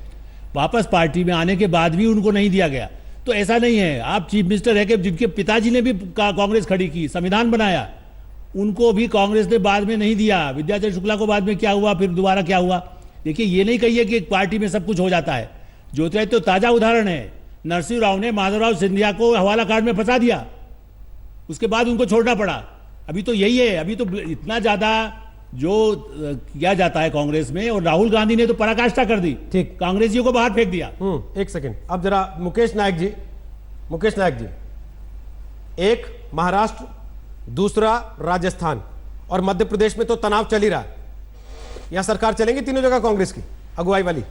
वापस पार्टी में आने के बाद भी उनको नहीं दिया गया। तो ऐसा नहीं है। आप चीफ मिनिस्टर है कि जिनके पिताजी ने भी कांग्रेस खड़ी की, संविधान बनाया, उनको भी कांग्रेस ने बाद में नहीं दिया। विद्याचरण शुक्ला को बाद में क्या हुआ, फिर दोबारा क्या हुआ। देखिए, ये नहीं कहिए कि एक पार्टी में सब कुछ हो जाता है। ज्योतिरादित्य तो ताजा उदाहरण है। नरसिंह राव ने माधवराव सिंधिया को हवाला कार्ड में फंसा दिया, उसके बाद उनको छोड़ना पड़ा। अभी तो यही है। अभी तो इतना ज्यादा जो किया जाता है कांग्रेस में, और राहुल गांधी ने तो पराकाष्ठा कर दी, ठीक, कांग्रेसियों को बाहर फेंक दिया। एक सेकंड, अब जरा मुकेश नायक जी, एक महाराष्ट्र, दूसरा राजस्थान और मध्य प्रदेश में तो तनाव चल ही रहा है। यहां सरकार चलेंगी तीनों जगह कांग्रेस की अगुवाई वाली।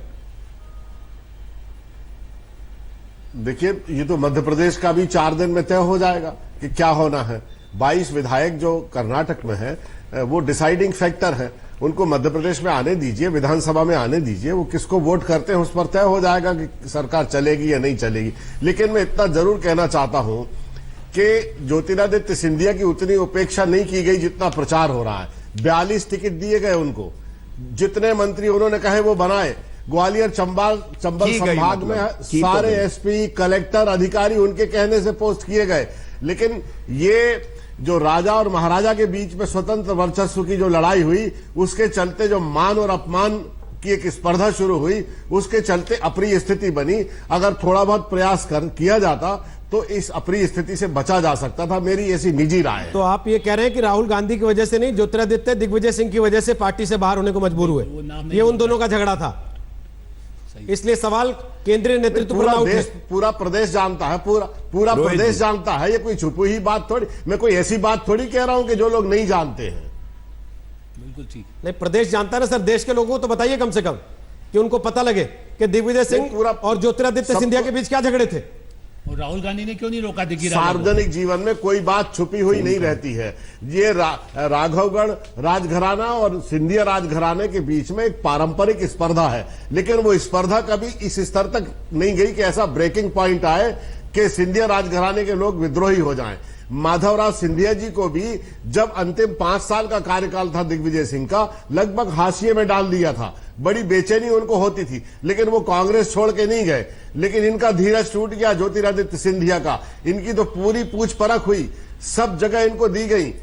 देखिए, ये तो मध्य प्रदेश का भी 4 दिन में तय हो जाएगा कि क्या होना है। 22 विधायक जो कर्नाटक में है वो डिसाइडिंग फैक्टर है, उनको मध्य प्रदेश में आने दीजिए, विधानसभा में आने दीजिए। वो किसको वोट करते हैं उस पर तय हो जाएगा कि सरकार चलेगी या नहीं चलेगी। लेकिन मैं इतना जरूर कहना चाहता हूं कि ज्योतिरादित्य सिंधिया की उतनी उपेक्षा नहीं की गई जितना प्रचार हो रहा है। 42 टिकट दिए गए उनको, जितने मंत्री उन्होंने कहे वो बनाए। ग्वालियर चंबल संभाग में सारे एसपी, कलेक्टर, अधिकारी उनके कहने से पोस्ट किए गए। लेकिन ये जो राजा और महाराजा के बीच में स्वतंत्र वर्चस्व की जो लड़ाई हुई, उसके चलते जो मान और अपमान की एक स्पर्धा शुरू हुई, उसके चलते अप्रिय स्थिति बनी। अगर थोड़ा बहुत प्रयास किया जाता तो इस अप्रिय स्थिति से बचा जा सकता था, मेरी ऐसी निजी राय है। तो आप ये कह रहे हैं कि राहुल गांधी की वजह से नहीं, ज्योतिरादित्य दिग्विजय सिंह की वजह से पार्टी से बाहर होने को मजबूर हुए, ये उन दोनों का झगड़ा था, इसलिए सवाल केंद्रीय नेतृत्व पूरा प्रदेश जानता है, पूरा प्रदेश जानता है, ये कोई छुपी हुई बात थोड़ी, मैं कोई ऐसी बात थोड़ी कह रहा हूं कि जो लोग नहीं जानते हैं। बिल्कुल ठीक नहीं, प्रदेश जानता है ना सर, देश के लोगों को तो बताइए कम से कम कि उनको पता लगे कि दिग्विजय सिंह और ज्योतिरादित्य सिंधिया के बीच क्या झगड़े थे। और राहुल गांधी ने क्यों नहीं रोका? सार्वजनिक जीवन में कोई बात छुपी हुई नहीं रहती है। ये राघवगढ़ राजघराना और सिंधिया राजघराने के बीच में एक पारंपरिक स्पर्धा है, लेकिन वो स्पर्धा कभी इस स्तर तक नहीं गई कि ऐसा ब्रेकिंग पॉइंट आए कि सिंधिया राजघराने के लोग विद्रोही हो जाएं। माधवराव सिंधिया जी को भी जब अंतिम 5 साल का कार्यकाल था दिग्विजय सिंह का, लगभग हाशिए में डाल दिया था, बड़ी बेचैनी उनको होती थी, लेकिन वो कांग्रेस छोड़ के नहीं गए। लेकिन इनका धीरज टूट गया ज्योतिरादित्य सिंधिया का, इनकी तो पूरी पूछ परख हुई, सब जगह इनको दी गई,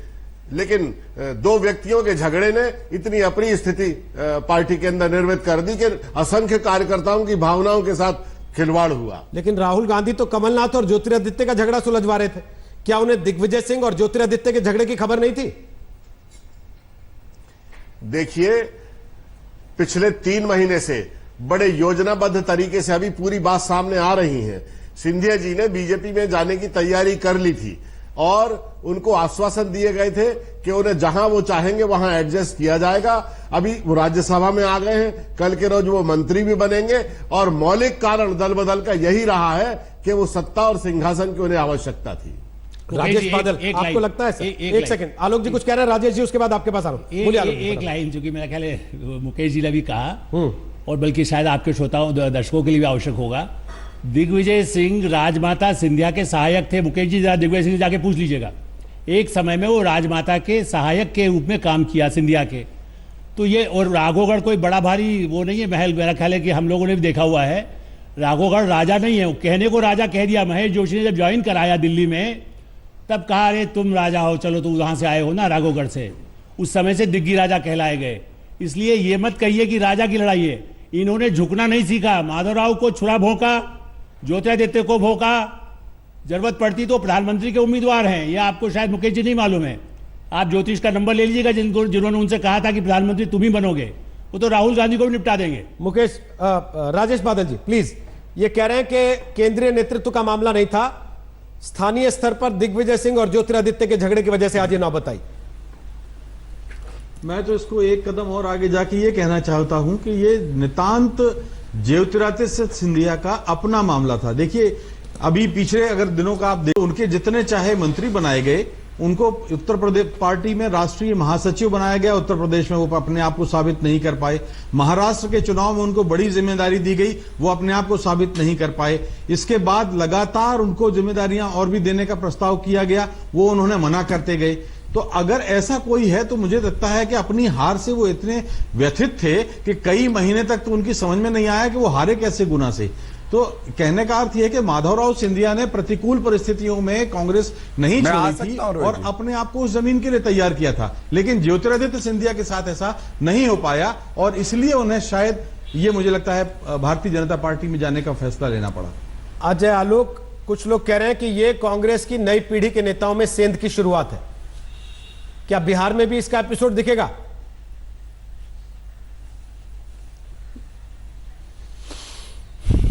लेकिन 2 व्यक्तियों के झगड़े ने इतनी अप्रिय स्थिति पार्टी के अंदर निर्मित कर दी कि असंख्य कार्यकर्ताओं की भावनाओं के साथ खिलवाड़ हुआ। लेकिन राहुल गांधी तो कमलनाथ और ज्योतिरादित्य का झगड़ा सुलझवा रहे थे, क्या उन्हें दिग्विजय सिंह और ज्योतिरादित्य के झगड़े की खबर नहीं थी? देखिए, पिछले 3 महीने से बड़े योजनाबद्ध तरीके से अभी पूरी बात सामने आ रही है। सिंधिया जी ने बीजेपी में जाने की तैयारी कर ली थी और उनको आश्वासन दिए गए थे कि उन्हें जहां वो चाहेंगे वहां एडजस्ट किया जाएगा। अभी वो राज्यसभा में आ गए हैं, कल के रोज वो मंत्री भी बनेंगे और मौलिक कारण दल बदल का यही रहा है कि वो सत्ता और सिंहासन की उन्हें आवश्यकता थी। राजेश बादल, आपको लगता है? एक सेकंड, आलोक जी कुछ कह रहे हैं, राजेश जी उसके बाद आपके पास आ रहा हूं। एक लाइन जो कि मेरा ख्याल है मुकेश जी ने भी कहा और बल्कि शायद आपके श्रोताओं दर्शकों के लिए भी आवश्यक होगा। दिग्विजय सिंह राजमाता सिंधिया के सहायक थे। मुकेश जी जरा दिग्विजय सिंह जाके पूछ लीजिएगा, एक समय में वो राजमाता के सहायक के रूप में काम किया सिंधिया के। तो ये, और राघवगढ़ कोई बड़ा भारी वो नहीं है महल, मेरा ख्याल है कि हम लोगों ने भी देखा हुआ है। राघवगढ़ राजा नहीं है, कहने को राजा कह दिया। महेश जोशी ने जब ज्वाइन कराया दिल्ली में, तब कहा अरे तुम राजा हो, चलो तुम वहां से आए हो ना राघवगढ़ से। उस समय से दिग्गी राजा कहलाए गए। इसलिए ये मत कहिए कि राजा की लड़ाई है। इन्होंने झुकना नहीं सीखा। माधवराव को छुरा भोंका, ज्योतिरादित्य को भोंका, जरूरत पड़ती तो प्रधानमंत्री के उम्मीदवार हैं। ये आपको शायद मुकेश जी नहीं मालूम है। आप ज्योतिष का नंबर ले लीजिएगा, जिन्होंने उनसे कहा था कि प्रधानमंत्री तुम ही बनोगे, वो तो राहुल गांधी को भी निपटा देंगे। मुकेश, राजेश बादल जी प्लीज, ये कह रहे हैं कि केंद्रीय नेतृत्व का मामला नहीं था, स्थानीय स्तर पर दिग्विजय सिंह और ज्योतिरादित्य के झगड़े की वजह से आज ये नौबत आई। मैं तो इसको एक कदम और आगे जाके ये कहना चाहता हूं कि ये नितांत ज्योतिरादित्य सिंधिया का अपना मामला था। देखिए, अभी पिछले अगर दिनों का आप देखो, उनके जितने चाहे मंत्री बनाए गए, उनको उत्तर प्रदेश पार्टी में राष्ट्रीय महासचिव बनाया गया। उत्तर प्रदेश में वो अपने आप को साबित नहीं कर पाए। महाराष्ट्र के चुनाव में उनको बड़ी जिम्मेदारी दी गई, वो अपने आप को साबित नहीं कर पाए। इसके बाद लगातार उनको जिम्मेदारियां और भी देने का प्रस्ताव किया गया, वो उन्होंने मना करते गए। तो अगर ऐसा कोई है तो मुझे लगता है कि अपनी हार से वो इतने व्यथित थे कि कई महीने तक तो उनकी समझ में नहीं आया कि वो हारे कैसे गुना से। तो कहने का अर्थ यह है कि माधवराव सिंधिया ने प्रतिकूल परिस्थितियों में कांग्रेस नहीं छोड़ी थी और अपने आप को उस जमीन के लिए तैयार किया था। लेकिन ज्योतिरादित्य सिंधिया के साथ ऐसा नहीं हो पाया और इसलिए उन्हें शायद ये मुझे लगता है भारतीय जनता पार्टी में जाने का फैसला लेना पड़ा। अजय, आलोक, कुछ लोग कह रहे हैं कि ये कांग्रेस की नई पीढ़ी के नेताओं में सेंध की शुरुआत है। क्या बिहार में भी इसका एपिसोड दिखेगा?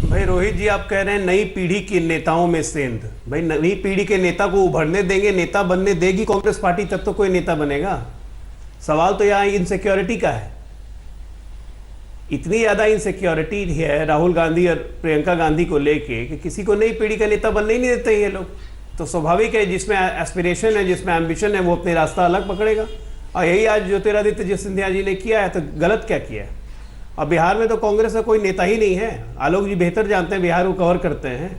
भाई रोहित जी, आप कह रहे हैं नई पीढ़ी के नेताओं में सेंध। भाई नई पीढ़ी के नेता को उभरने देंगे, नेता बनने देगी कांग्रेस पार्टी, तब तो कोई नेता बनेगा। सवाल तो यहां इनसिक्योरिटी का है। इतनी ज्यादा इनसिक्योरिटी है राहुल गांधी और प्रियंका गांधी को लेके कि किसी को नई पीढ़ी का नेता बनने ही नहीं देते ये लोग। तो स्वाभाविक है, जिसमें एस्पिरेशन है, जिसमें एम्बिशन है, वो अपने रास्ता अलग पकड़ेगा। और यही आज ज्योतिरादित्य सिंधिया जी ने किया है। तो गलत क्या किया है? अब बिहार में तो कांग्रेस का कोई नेता ही नहीं है। आलोक जी बेहतर जानते हैं, बिहार को कवर करते हैं।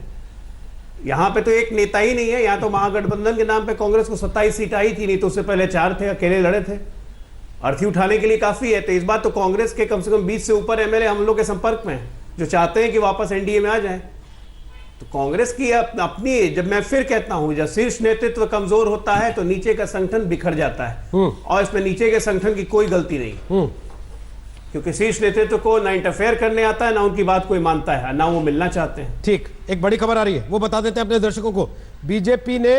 यहाँ पे तो एक नेता ही नहीं है। यहाँ तो महागठबंधन के नाम पे कांग्रेस को 27 सीट आई थी, नहीं तो उससे पहले 4 थे, अकेले लड़े थे। अर्थी उठाने के लिए काफी है। तो इस बात तो कांग्रेस के कम से कम 20 से ऊपर एमएलए हम लोग के संपर्क में हैं, जो चाहते हैं कि वापस एनडीए में आ जाए। तो कांग्रेस की अपनी, जब मैं फिर कहता हूं, जब शीर्ष नेतृत्व कमजोर होता है तो नीचे का संगठन बिखर जाता है, और इसमें नीचे के संगठन की कोई गलती नहीं, क्योंकि शीर्ष नेतृत्व को ना इंटरफेयर करने आता है, ना उनकी बात कोई मानता है, ना वो मिलना चाहते हैं। ठीक, एक बड़ी खबर आ रही है, वो बता देते हैं अपने दर्शकों को। बीजेपी ने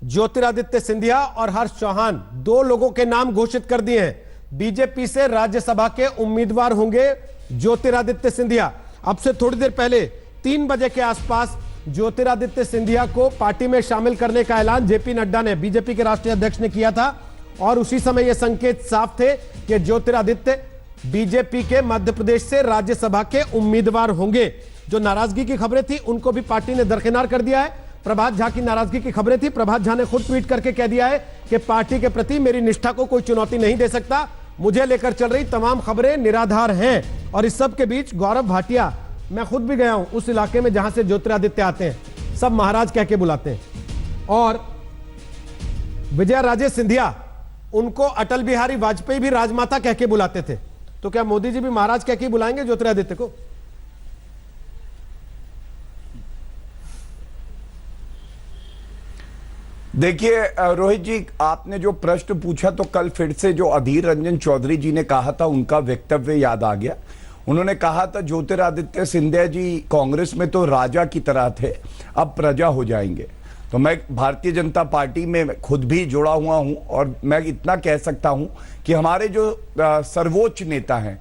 ज्योतिरादित्य सिंधिया और हर्ष चौहान, 2 लोगों के नाम घोषित कर दिए हैं। बीजेपी से राज्यसभा के उम्मीदवार होंगे ज्योतिरादित्य सिंधिया। अब से थोड़ी देर पहले 3 बजे के आसपास ज्योतिरादित्य सिंधिया को पार्टी में शामिल करने का ऐलान जेपी नड्डा ने, बीजेपी के राष्ट्रीय अध्यक्ष ने किया था, और उसी समय यह संकेत साफ थे कि ज्योतिरादित्य बीजेपी के मध्य प्रदेश से राज्यसभा के उम्मीदवार होंगे। जो नाराजगी की खबरें थी उनको भी पार्टी ने दरकिनार कर दिया है। प्रभात झा की नाराजगी की खबरें थी, प्रभात झा ने खुद ट्वीट करके कह दिया है कि पार्टी के प्रति मेरी निष्ठा को कोई चुनौती नहीं दे सकता, मुझे लेकर चल रही तमाम खबरें निराधार हैं। और इस सब के बीच गौरव भाटिया, मैं खुद भी गया हूं उस इलाके में जहां से ज्योतिरादित्य आते हैं, सब महाराज कह के बुलाते हैं, और विजय राजे सिंधिया, उनको अटल बिहारी वाजपेयी भी राजमाता कह के बुलाते थे। तो क्या मोदी जी भी महाराज कह के बुलाएंगे ज्योतिरादित्य को? देखिए रोहित जी, आपने जो प्रश्न पूछा तो कल फिर से जो अधीर रंजन चौधरी जी ने कहा था उनका वक्तव्य याद आ गया। उन्होंने कहा था ज्योतिरादित्य सिंधिया जी कांग्रेस में तो राजा की तरह थे, अब प्रजा हो जाएंगे। तो मैं भारतीय जनता पार्टी में खुद भी जुड़ा हुआ हूं, और मैं इतना कह सकता हूं कि हमारे जो सर्वोच्च नेता हैं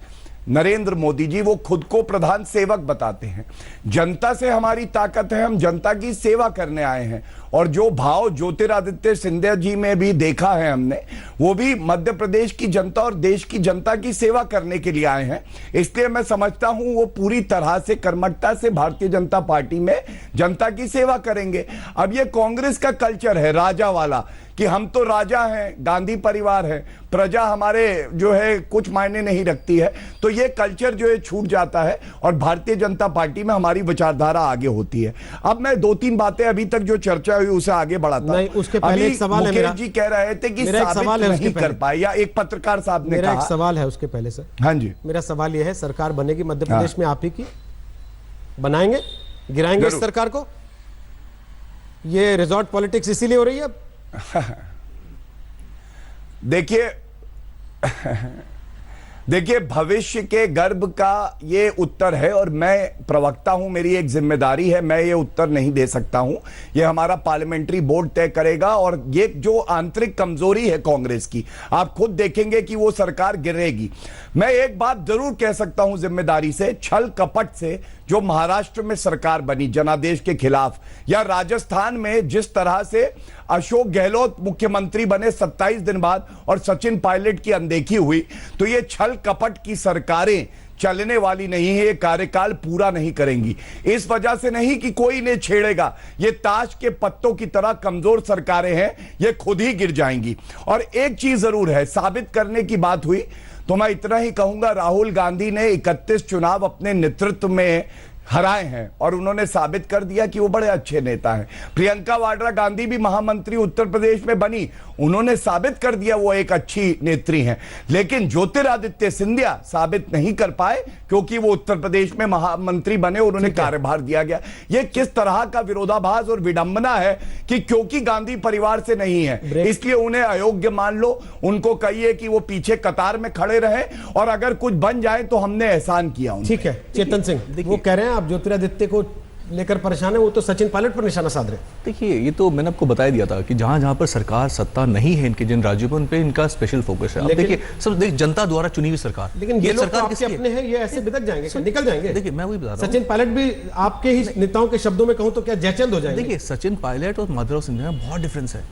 नरेंद्र मोदी जी, वो खुद को प्रधान सेवक बताते हैं। जनता से हमारी ताकत है, हम जनता की सेवा करने आए हैं, और जो भाव ज्योतिरादित्य सिंधिया जी में भी देखा है हमने, वो भी मध्य प्रदेश की जनता और देश की जनता की सेवा करने के लिए आए हैं। इसलिए मैं समझता हूं वो पूरी तरह से कर्मठता से भारतीय जनता पार्टी में जनता की सेवा करेंगे। अब ये कांग्रेस का कल्चर है राजा वाला, कि हम तो राजा हैं, गांधी परिवार है, प्रजा हमारे जो है कुछ मायने नहीं रखती है, तो ये कल्चर जो है छूट जाता है, और भारतीय जनता पार्टी में हमारी विचारधारा आगे होती है। अब मैं 2-3 बातें अभी तक जो चर्चा हुई उसे आगे बढ़ाता हूं। उसके पहले एक सवाल है मेरा, जी कह रहे थे कि साबित नहीं कर पाए, या एक पत्रकार साहब ने मेरा कहा। एक सवाल है उसके पहले सर। हाँ जी, मेरा सवाल यह है, सरकार बनेगी मध्य प्रदेश में आप ही की, बनाएंगे, गिराएंगे इस सरकार को? ये रिजॉर्ट पॉलिटिक्स इसीलिए हो रही है? देखिए भविष्य के गर्भ का ये उत्तर है, और मैं प्रवक्ता हूं, मेरी एक जिम्मेदारी है, मैं ये उत्तर नहीं दे सकता हूं, ये हमारा पार्लियामेंट्री बोर्ड तय करेगा। और ये जो आंतरिक कमजोरी है कांग्रेस की, आप खुद देखेंगे कि वो सरकार गिरेगी। मैं एक बात जरूर कह सकता हूं जिम्मेदारी से, छल कपट से जो महाराष्ट्र में सरकार बनी जनादेश के खिलाफ, या राजस्थान में जिस तरह से अशोक गहलोत मुख्यमंत्री बने 27 दिन बाद और सचिन पायलट की अनदेखी हुई, तो ये छल कपट की सरकारें चलने वाली नहीं है, ये कार्यकाल पूरा नहीं करेंगी। इस वजह से नहीं कि कोई इन्हें छेड़ेगा, ये ताश के पत्तों की तरह कमजोर सरकारें हैं, ये खुद ही गिर जाएंगी। और एक चीज जरूर है, साबित करने की बात हुई तो मैं इतना ही कहूंगा, राहुल गांधी ने 31 चुनाव अपने नेतृत्व में हराए हैं, और उन्होंने साबित कर दिया कि वो बड़े अच्छे नेता हैं। प्रियंका वाड्रा गांधी भी महामंत्री उत्तर प्रदेश में बनी, उन्होंने साबित कर दिया वो एक अच्छी नेत्री हैं। लेकिन ज्योतिरादित्य सिंधिया साबित नहीं कर पाए, क्योंकि वो उत्तर प्रदेश में महामंत्री बने और उन्हें कार्यभार दिया गया। ये किस तरह का विरोधाभास और विडंबना है कि क्योंकि गांधी परिवार से नहीं है इसलिए उन्हें अयोग्य मान लो, उनको कहिए कि वो पीछे कतार में खड़े रहे, और अगर कुछ बन जाए तो हमने एहसान किया। ठीक है चेतन सिंह, वो कह रहे हैं आप ज्योतिरादित्य को लेकर परेशान है, वो तो सचिन पायलट पर निशाना साध रहे। देखिए ये तो मैंने आपको बता दिया था कि जहां जहां पर सरकार सत्ता नहीं है इनके जिन राज्यों पर, उन पे इनका स्पेशल फोकस है। अब देखिए सब देखिए जनता द्वारा चुनी हुई सरकार, लेकिन ये सरकार आपके अपने हैं, ये ऐसे बिदक जाएंगे, निकल जाएंगे। देखिए मैं वही बता रहा हूं, सचिन पायलट भी आपके ही नेताओं के शब्दों में कहूं तो क्या जयचंद हो जाएंगे? देखिए सचिन पायलट और माधवराव सिंधिया में बहुत डिफरेंस है,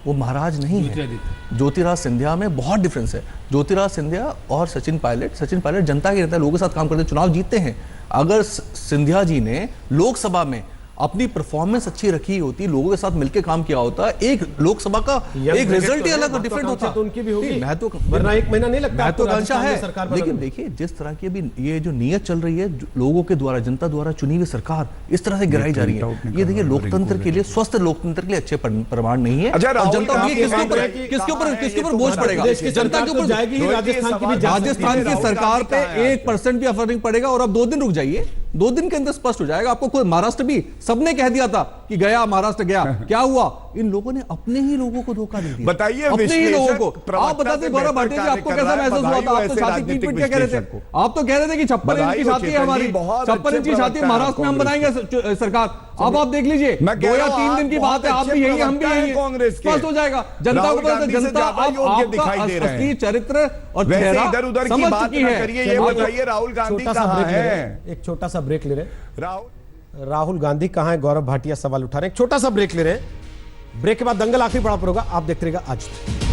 वो महाराज नहीं है। ज्योतिराज सिंधिया में बहुत डिफरेंस है। ज्योतिराज सिंधिया और सचिन पायलट जनता के नेता, लोगों के साथ काम करते हैं, चुनाव जीतते हैं। अगर सिंधिया जी ने लोकसभा में अपनी परफॉर्मेंस अच्छी रखी होती, लोगों के साथ मिलकर काम किया होता, एक लोकसभा का एक रिजल्ट ही अलग डिफरेंट होता। तो उनकी भी होगी, वरना 1 महीना नहीं लगता। महत्वाकांक्षा है, लेकिन देखिए जिस तरह की अभी ये जो नियत चल रही है, लोगों के द्वारा, जनता द्वारा चुनी हुई सरकार इस तरह से गिराई जा रही है, ये देखिए लोकतंत्र के लिए, स्वस्थ लोकतंत्र के लिए अच्छे प्रमाण नहीं है। जनता किसके ऊपर बोझ पड़ेगा? जनता के ऊपर। राजस्थान की सरकार पे 1% भी असर नहीं पड़ेगा। और अब 2 दिन रुक जाइए, 2 दिन के अंदर स्पष्ट हो जाएगा आपको। कोई महाराष्ट्र भी सबने कह दिया था कि गया महाराष्ट्र गया, क्या हुआ? इन लोगों ने अपने ही लोगों को धोखा दे दिया। बताइए अपने ही लोगों को। प्रवक्ता आप बताते गौरव भाटिया जी, आपको कैसा महसूस हुआ था? आप तो छाती पीट पीट के कह रहे थे, आप तो कह रहे थे कि 56 इंच की छाती है हमारी, 56 इंच की छाती महाराष्ट्र में हम बनाएंगे सरकार। अब आप देख लीजिए 2 या 3 दिन की बात है, आप भी यही, हम भी यही, कांग्रेस स्पष्ट हो जाएगा जनता को। जनता आपका असली चरित्र और चेहरा इधर-उधर की समझ बात चुकी ना है। करिए। ये बताइए राहुल गांधी कहां है? एक छोटा सा ब्रेक ले रहे हैं। राहुल गांधी कहां है? गौरव भाटिया सवाल उठा रहे हैं। एक छोटा सा ब्रेक ले रहे हैं। ब्रेक के बाद दंगल आखिरी बड़ा पर होगा, आप देखते रहिएगा आज तक।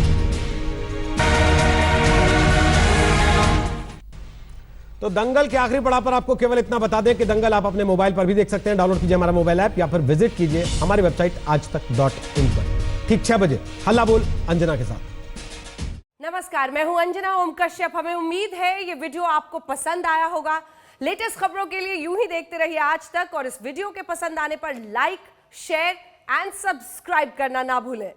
तो दंगल के आखिरी पड़ाव पर आपको केवल इतना बता दें कि दंगल आप अपने मोबाइल पर भी देख सकते हैं। डाउनलोड कीजिए हमारा मोबाइल ऐप या फिर विजिट कीजिए हमारी वेबसाइट aajtak.in पर। ठीक 6 बजे हल्ला बोल अंजना के साथ। नमस्कार, मैं हूं अंजना ओम कश्यप। हमें उम्मीद है ये वीडियो आपको पसंद आया होगा। लेटेस्ट खबरों के लिए यूं ही देखते रहिए आज तक, और इस वीडियो के पसंद आने पर लाइक, शेयर एंड सब्सक्राइब करना ना भूलें।